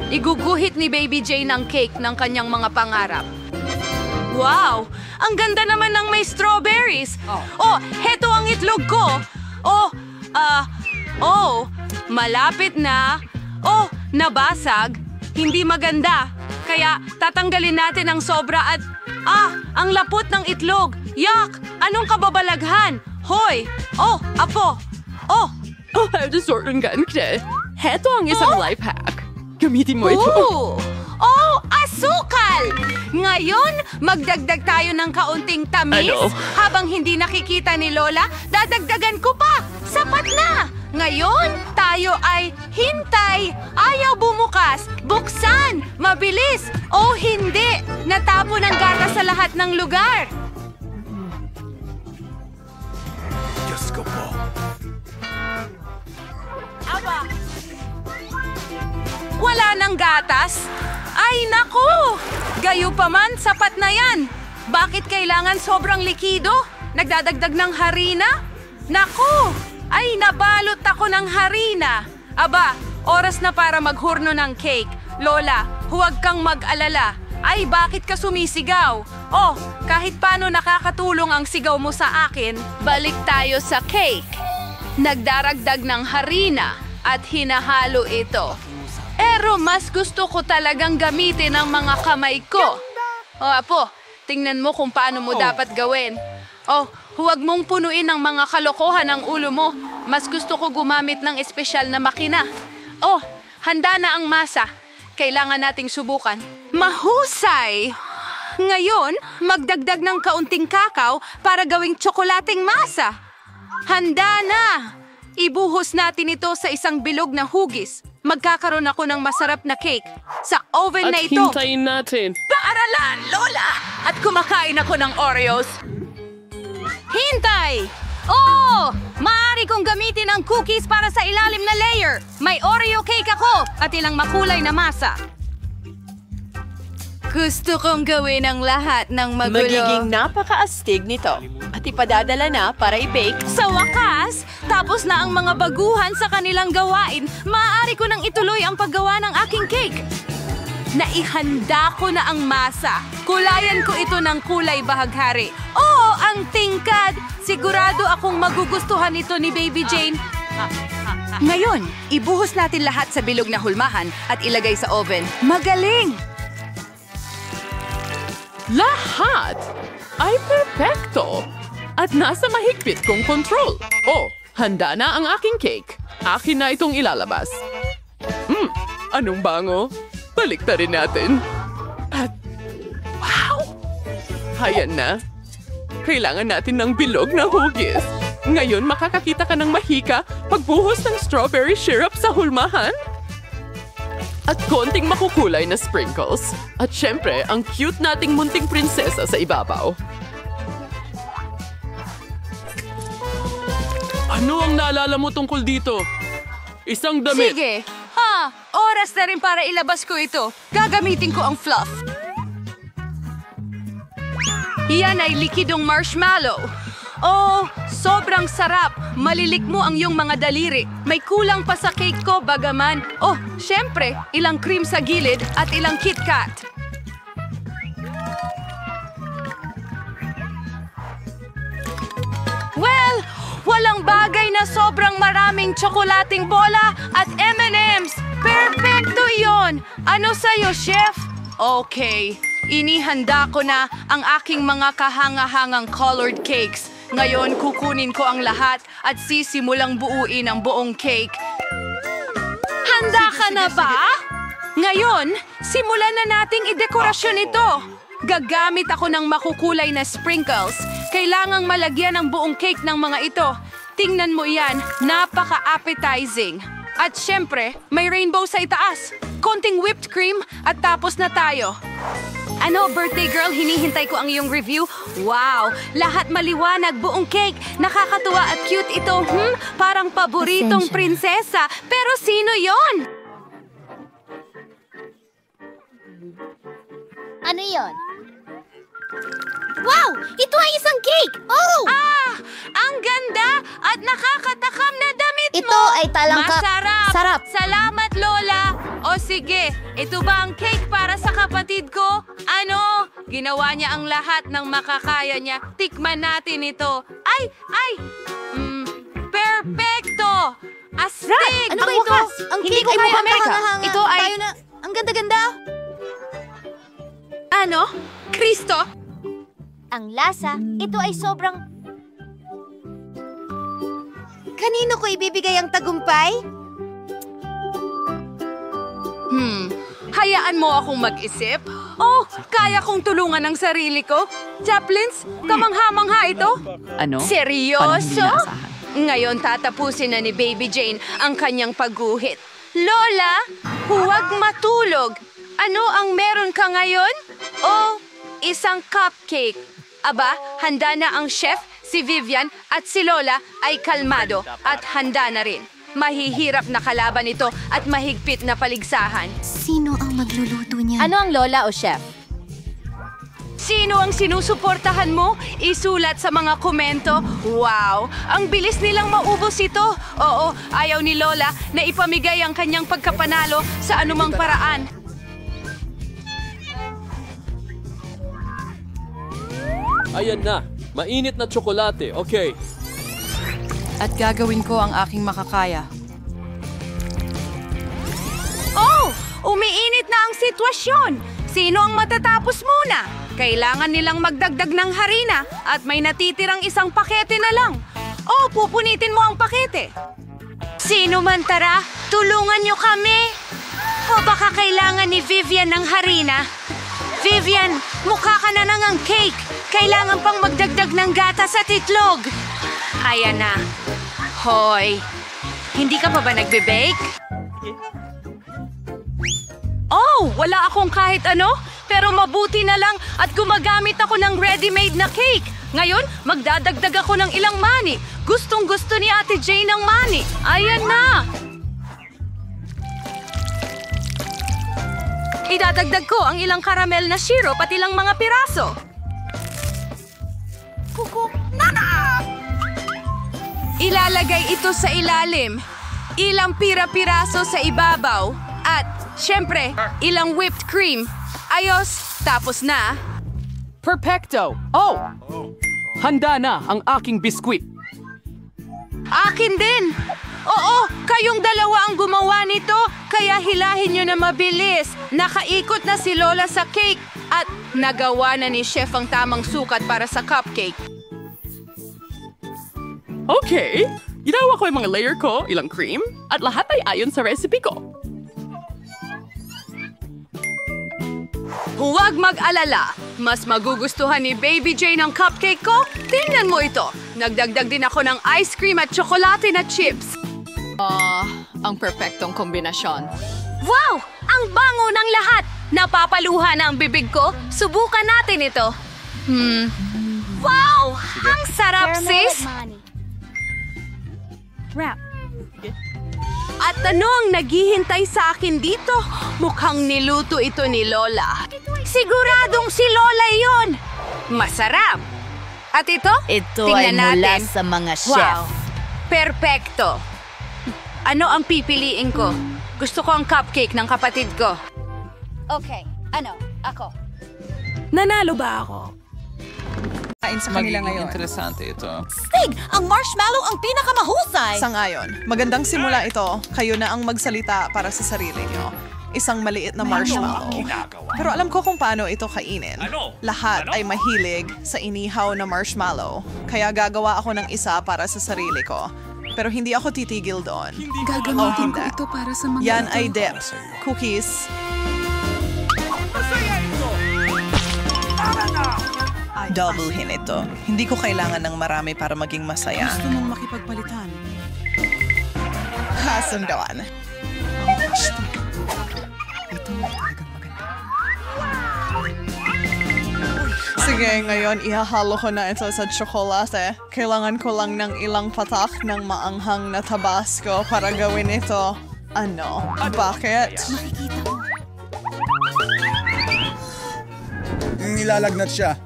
Iguguhit ni Baby Jane ang cake ng kanyang mga pangarap. Wow! Ang ganda naman ng may strawberries! Oh, heto ang itlog ko! Malapit na! Oh, nabasag! Hindi maganda! Kaya tatanggalin natin ang sobra at... ang lapot ng itlog! Yak! Anong kababalaghan? Hoy! Oh, apo! Oh! Disorder ganite. Heto ang isang life hack. Gamitin mo ito. Asukal! Ngayon, magdagdag tayo ng kaunting tamis. Habang hindi nakikita ni Lola, dadagdagan ko pa. Sapat na! Ngayon, tayo ay hintay. Ayaw bumukas. Buksan! Mabilis! O hindi! Natapon ang gata sa lahat ng lugar. Diyos ko po. Aba! Wala nang gatas? Ay, naku! Gayupaman, sapat na yan. Bakit kailangan sobrang likido? Nagdadagdag ng harina? Naku! Ay, nabalot ako ng harina. Aba, oras na para maghurno ng cake. Lola, huwag kang mag-alala. Ay, bakit ka sumisigaw? Oh, kahit paano nakakatulong ang sigaw mo sa akin, balik tayo sa cake. Nagdaragdag ng harina at hinahalo ito. Pero mas gusto ko talagang gamitin ang mga kamay ko. Apo, tingnan mo kung paano mo dapat gawin. Huwag mong punuin ng mga kalokohan ang ulo mo. Mas gusto ko gumamit ng espesyal na makina. Handa na ang masa. Kailangan nating subukan. Mahusay! Ngayon, magdagdag ng kaunting kakao para gawing tsokolating masa. Handa na! Ibuhos natin ito sa isang bilog na hugis. Magkakaroon ako ng masarap na cake sa oven na ito. At hintayin natin. Paaralan, Lola! At kumakain ako ng Oreos. Hintay! Maaari kong gamitin ang cookies para sa ilalim na layer. May Oreo cake ako at ilang makulay na masa. Gusto kong gawin ang lahat ng magulo. Magiging napakaastig nito at ipadadala na para i-bake. Sa wakas, tapos na ang mga baguhan sa kanilang gawain. Maaari ko nang ituloy ang paggawa ng aking cake. Naihanda ko na ang masa. Kulayan ko ito ng kulay bahaghari. Ang tingkad! Sigurado akong magugustuhan ito ni Baby Jane. Ngayon, ibuhos natin lahat sa bilog na hulmahan at ilagay sa oven. Magaling! Lahat ay perpekto at nasa mahigpit kong control. Handa na ang aking cake. Akin na itong ilalabas. Anong bango? Baliktarin natin. At, wow! Hayan na. Kailangan natin ng bilog na hugis. Ngayon, makakakita ka ng mahika pagbuhos ng strawberry syrup sa hulmahan. At konting makukulay na sprinkles. At syempre, ang cute nating munting prinsesa sa ibabaw. Ano ang naalala mo tungkol dito? Isang damit. Sige. Oras na rin para ilabas ko ito. Gagamitin ko ang fluff. Iyan ay likidong marshmallow. Sobrang sarap. Malilikmo ang iyong mga daliri. May kulang pa sa cake ko, bagaman. Syempre, ilang cream sa gilid at ilang KitKat. Well, walang bagay na sobrang maraming tsokolating bola at M&M's. Perfecto yon. Ano sa'yo, chef? Okay. Inihanda ko na ang aking mga kahanga-hangang colored cakes. Ngayon, kukunin ko ang lahat at sisimulang buuin ang buong cake. Handa ka na ba? Ngayon, simulan na nating idekorasyon ito. Gagamit ako ng makukulay na sprinkles. Kailangang malagyan ang buong cake ng mga ito. Tingnan mo yan, napaka-appetizing. At syempre, may rainbow sa itaas. Konting whipped cream at tapos na tayo. Ano, birthday girl, hinihintay ko ang iyong review. Wow, lahat maliwanag, buong cake. Nakakatuwa at cute ito. Parang paboritong prinsesa. Pero sino yon? Ano yon? Wow! Ito ay isang cake! Ang ganda at nakakatakam na damit mo! Ito ay talangka. Masarap! Sarap! Salamat, Lola! O sige, ito ba ang cake para sa kapatid ko? Ano? Ginawa niya ang lahat ng makakaya niya. Tikman natin ito. Ay! Perfecto! Astig! Ano ba ito? Ang Hindi cake ko ay kaya, mukhang America. kahanga-hanga. Ito ay... Tayo na. Ang ganda-ganda. Ano? Kristo? Ang lasa, ito ay sobrang... Kanino ko ibibigay ang tagumpay? Hayaan mo akong mag-isip. Oh, kaya kong tulungan ang sarili ko. Chaplins, kamangha-mangha ito. Ano? Seryoso? Ngayon tatapusin na ni Baby Jane ang kanyang pagguhit. Lola, huwag matulog. Ano ang meron ka ngayon? Oh, isang cupcake. Aba, handa na ang chef, si Vivian at si Lola ay kalmado at handa na rin. Mahihirap na kalaban ito at mahigpit na paligsahan. Sino ang magluluto niya? Ano ang lola o chef? Sino ang sinusuportahan mo? Isulat sa mga komento. Wow! Ang bilis nilang maubos ito. Oo, ayaw ni Lola na ipamigay ang kanyang pagkapanalo sa anumang paraan. Ayan na. Mainit na tsokolate. Okay. At gagawin ko ang aking makakaya. Oh! Umiinit na ang sitwasyon! Sino ang matatapos muna? Kailangan nilang magdagdag ng harina at may natitirang isang pakete na lang. Oh, pupunitin mo ang pakete. Sino man tara, tulungan niyo kami. O baka kailangan ni Vivian ng harina. Vivian, mukha ka na ng cake. Kailangan pang magdagdag ng gatas at itlog. Ayan na. Hoy, hindi ka pa ba nagbe-bake? Oh, wala akong kahit ano, pero mabuti na lang at gumagamit ako ng ready-made na cake. Ngayon, magdadagdag ako ng ilang mani. Gustong-gusto ni Ate Jane ng mani. Ayan na! Idadagdag ko ang ilang karamel na syrup at ilang mga piraso. Ilalagay ito sa ilalim. Ilang pira-piraso sa ibabaw. At, syempre, ilang whipped cream. Ayos, tapos na. Perfecto! Oh! Handa na ang aking biskwit. Akin din! Oo, kayong dalawa ang gumawa nito, kaya hilahin nyo na mabilis. Nakaikot na si Lola sa cake at nagawa na ni Chef ang tamang sukat para sa cupcake. Okay, ginawa ko yung mga layer ko, ilang cream, at lahat ay ayon sa recipe ko. Huwag mag-alala. Mas magugustuhan ni Baby Jane ang cupcake ko? Tingnan mo ito. Nagdagdag din ako ng ice cream at tsokolate na chips. Ang perpektong kombinasyon. Wow! Ang bango ng lahat! Napapaluha na ang bibig ko. Subukan natin ito. Wow! Ang sarap, sis! At ano ang naghihintay sa akin dito? Mukhang niluto ito ni Lola. Siguradong si Lola yon. Masarap. At ito? Ito Tingnan ay mula natin. sa mga chef. Wow. Perpekto. Ano ang pipiliin ko? Gusto ko ang cupcake ng kapatid ko. Okay, ako. Nanalo ba ako? Kain sa kanila ngayon. Interesante ito. Stig! Ang marshmallow ang pinakamahusay! Sangayon, magandang simula ito. Kayo na ang magsalita para sa sarili nyo. Isang maliit na marshmallow. Pero alam ko kung paano ito kainin. Lahat ay mahilig sa inihaw na marshmallow. Kaya gagawa ako ng isa para sa sarili ko. Pero hindi ako titigil doon. Gagamitin ko ito para sa mga Yan ay dip. Cookies. Doublehin ito. Hindi ko kailangan ng marami para maging masaya. Gusto mong makipagpalitan. Kasundoan. Ito talagang maganda. Sige, ngayon ihahalo ko na ito sa tsokolate. Kailangan ko lang ng ilang patak ng maanghang na tabasco para gawin ito. Ano? Bakit? Nilalagnat siya.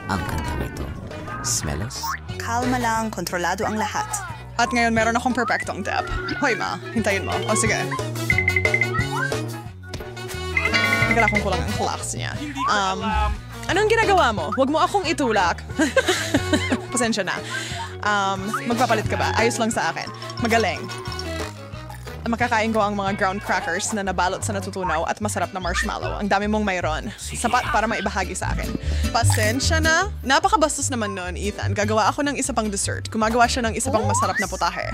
Ang kantang ito. Smellos? Kalma lang, kontrolado ang lahat. At ngayon meron akong perfectong dip. Hoy ma, hintayin mo. O sige. Kailangan kong kulang ang clocks niya. Anong ginagawa mo? Huwag mo akong itulak. Pasensya na. Magpapalit ka ba? Ayos lang sa akin. Magaling. Makakain ko ang mga ground crackers na nabalot sa natutunaw at masarap na marshmallow. Ang dami mong mayroon. Sapat para maibahagi sa akin. Pasensya na. Napakabastos naman nun, Ethan. Gagawa ako ng isa pang dessert. Gumagawa siya ng isa pang masarap na putahe.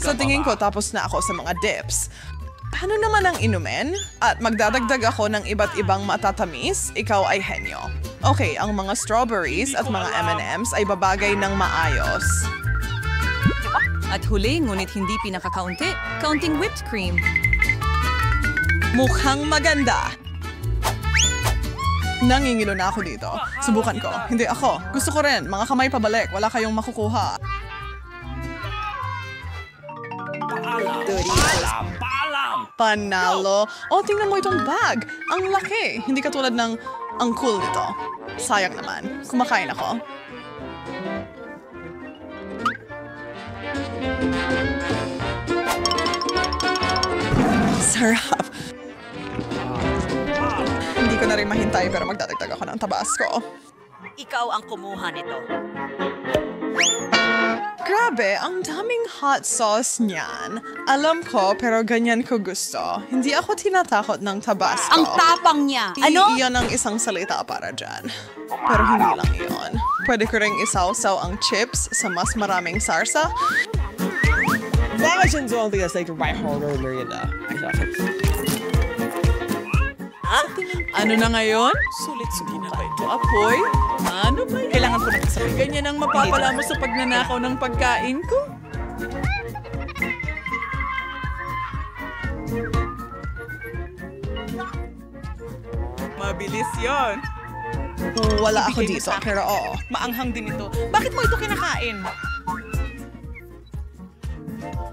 Sa tingin ko, tapos na ako sa mga dips. Paano naman ang inumin? At magdadagdag ako ng iba't ibang matatamis, ikaw ay henyo. Okay, ang mga strawberries at mga M&M's ay babagay ng maayos. At huli, ngunit hindi pinakakaunti, counting whipped cream. Mukhang maganda. Nangingilo na ako dito. Subukan ko. Hindi ako. Gusto ko rin. Mga kamay pabalik. Wala kayong makukuha. Panalo. Oh, tingnan mo itong bag. Ang laki. Hindi katulad ng ang cool nito. Sayang naman. Kumakain ako. Sarap. Hindi ko na rin mahintay pero magdadagdag ako ng Tabasco. Ikaw ang kumuha nito. Grabe, ang daming hot sauce niyan. Alam ko, pero ganyan ko gusto. Hindi ako tinatakot ng Tabasco. Ang tapang niya. Ano? Iyon ang isang salita para dyan. Pero hindi lang iyon. Pwede ko rin isawsaw ang chips sa mas maraming sarsa. Ano na ngayon? Sulit subukan ba ito, apoy? Ano ba yan? Kailangan ko na kasabihin. Ganyan ang mapapala mo sa pagnanakaw ng pagkain ko? Mabilis yon. Wala ako dito, pero oo. Maanghang din ito. Bakit mo ito kinakain?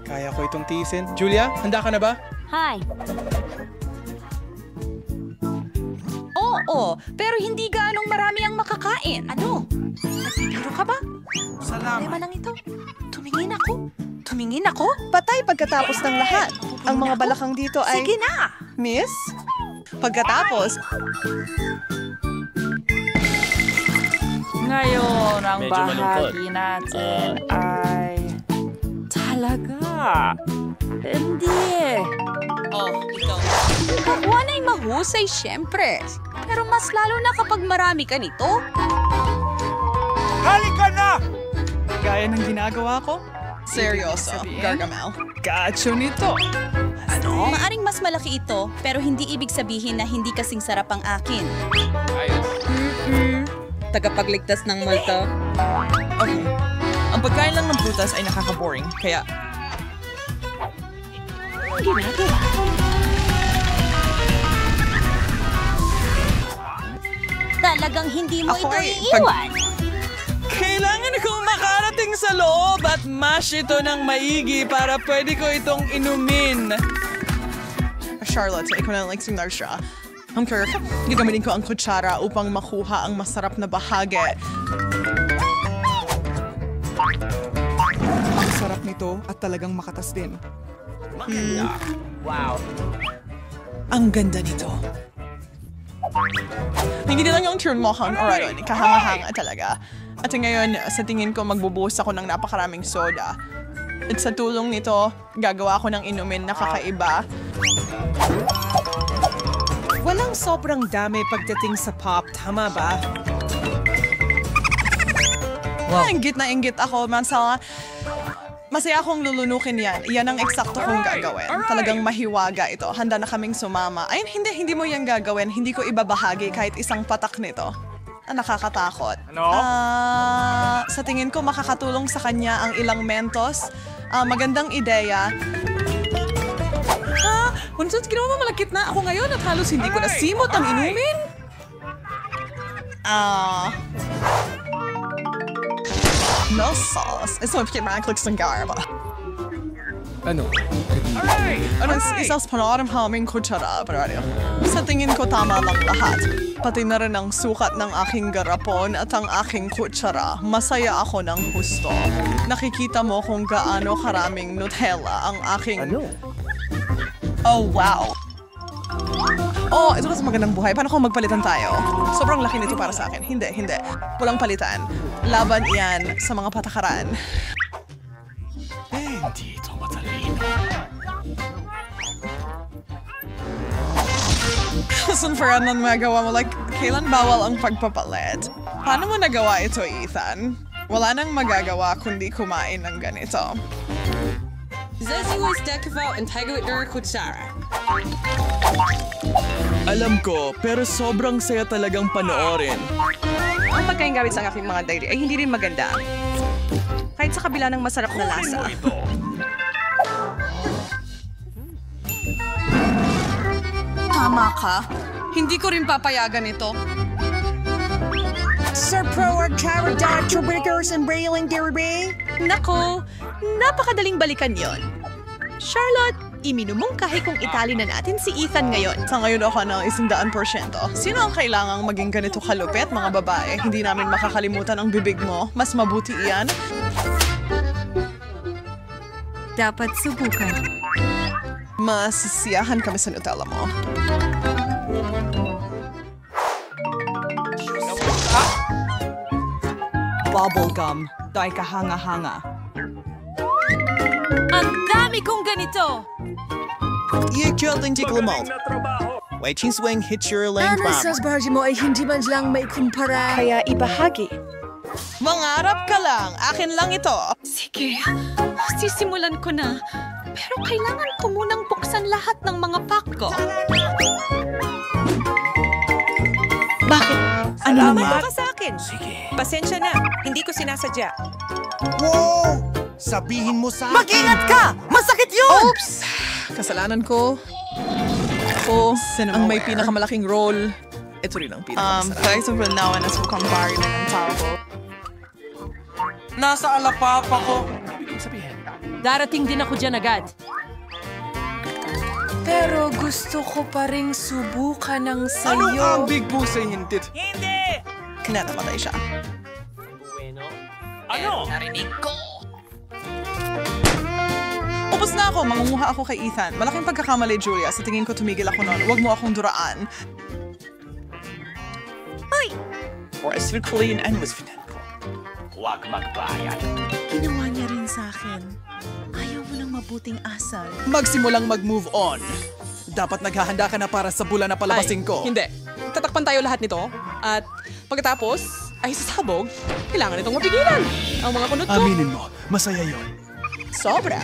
Kaya ko itong tiisin. Julia, handa ka na ba? Hi. Oo, pero hindi ganong marami ang makakain. Ano? Nagtitiro ka ba? Salamat. Problema lang ito. Tumingin ako. Tumingin ako? Patay pagkatapos ng lahat. Ang mga balakang dito ay... Sige na! Miss? Pagkatapos... Ngayon, ang Medyo malungkot. bahagi natin ay... Talaga? Hindi. Oh, ikaw. Kakuan ay mahusay, syempre. Pero mas lalo na kapag marami ka nito. Halika na! Gaya ng ginagawa ko? Seryoso, Gargamel. Gacho nito. Ano? Maaring mas malaki ito, pero hindi ibig sabihin na hindi kasing sarap ang akin. Tagapagligtas ng multo. Okay. Ang pagkain lang ng prutas ay nakaka-boring, kaya... Talagang hindi mo Ako ito ay iiwan. Kailangan kong makarating sa loob at mash ito ng maigi para pwede ko itong inumin. Charlotte, ikaw na lang sing siya. Ang Kirk, gagamitin ko ang kutsara upang makuha ang masarap na bahagi. Ang sarap nito at talagang makatas din. Wow. Ang ganda nito. Hindi na lang yung turn mo, Han Oraron. Kahanga-hanga talaga. At ngayon, sa tingin ko, magbubuhos ako ng napakaraming soda. At sa tulong nito, gagawa ako ng inumin na kakaiba. Walang sobrang dami pagdating sa pop, tama ba? Wow. Inggit na inggit ako, Mansala. Masaya akong lulunukin yan. Yan ang eksakto kong gagawin. Talagang mahiwaga ito. Handa na kaming sumama. Ayun, hindi mo yan gagawin. Hindi ko ibabahagi kahit isang patak nito. Nakakatakot. Sa tingin ko, makakatulong sa kanya ang ilang mentos. Magandang ideya. Kung ginawa mo malakit na ako ngayon at halos hindi ko nasimot ang inumin. No sauce. Ito yung pinakaliks ng garba. Ano? Isa sa panoram haming kutsara, pero sa tingin ko tama lang lahat. Pati na rin ang sukat ng aking garapon at ang aking kutsara. Masaya ako ng husto. Nakikita mo kung gaano karaming Nutella ang aking... Oh, wow. Oh, ito kasi magandang buhay. Paano kung magpalitan tayo? Sobrang laki nito para sa akin. Hindi. Walang palitan. Laban iyan sa mga patakaran. Hindi ito matalino. Sunfaran ang magawa mo. Like, kailan bawal ang pagpapalit? Paano mo nagawa ito, Ethan? Wala nang magagawa kundi kumain ng ganito. Alam ko, pero sobrang saya talagang panoorin. Ang pagkain gamit sa aking mga diary ay hindi rin maganda. Kahit sa kabila ng masarap na lasa. Tama ka. Hindi ko rin papayagan ito. Sir Pro or Charada, Triggers and Railing Derby? Nako, napakadaling balikan yon. Charlotte, iminumungkahi kung itali na natin si Ethan ngayon. Sa ngayon ako ng 100%. Sino ang kailangang maging ganito kalupit, mga babae? Hindi namin makakalimutan ang bibig mo. Mas mabuti iyan. Dapat subukan. Masisiyahan kami sa Nutella mo. Bubblegum. Dahil kahanga-hanga. Ang dami kong ganito! Iikyot tiklamalt. Waiting swing hits your lane Ano sa barge mo ay hindi man lang may kumpara. Kaya ibahagi. Mangarap ka lang. Akin lang ito. Sige, sisimulan ko na. Pero kailangan ko munang buksan lahat ng mga pack ko. Bakit? Ano Salamat ka sa akin. Pasensya na. Hindi ko sinasadya. Wow! Sabihin mo sa akin! Mag-ingat ka! Masakit yun! Oops! Kasalanan ko. Ako, ang may pinakamalaking role. Ito rin ang pinakamasarap. Guys, over now, nas mukhang bari na ng tao ko. Nasa alapapa ko. Darating din ako dyan agad. Pero gusto ko pa ring subukan ng Ano sayo. ang big pussy hintit? Namatay siya. Ano? Narinig ko. Upos na ako. Mangunguha ako kay Ethan. Malaking pagkakamali, Julia. Sa tingin ko tumigil ako noon. Huwag mo akong duraan. Forest clean and was ko. Huwag magbayad. Ginawa niya rin sa akin. Ayaw mo ng mabuting asal. Magsimulang mag-move on. Dapat naghahanda ka na para sa bulan na palabasin ko. Hindi. Tatakpan tayo lahat nito. At pagkatapos ay sasabog, kailangan itong mapigilan. Ang mga kunot ko. Aminin mo, masaya yon. Sobra.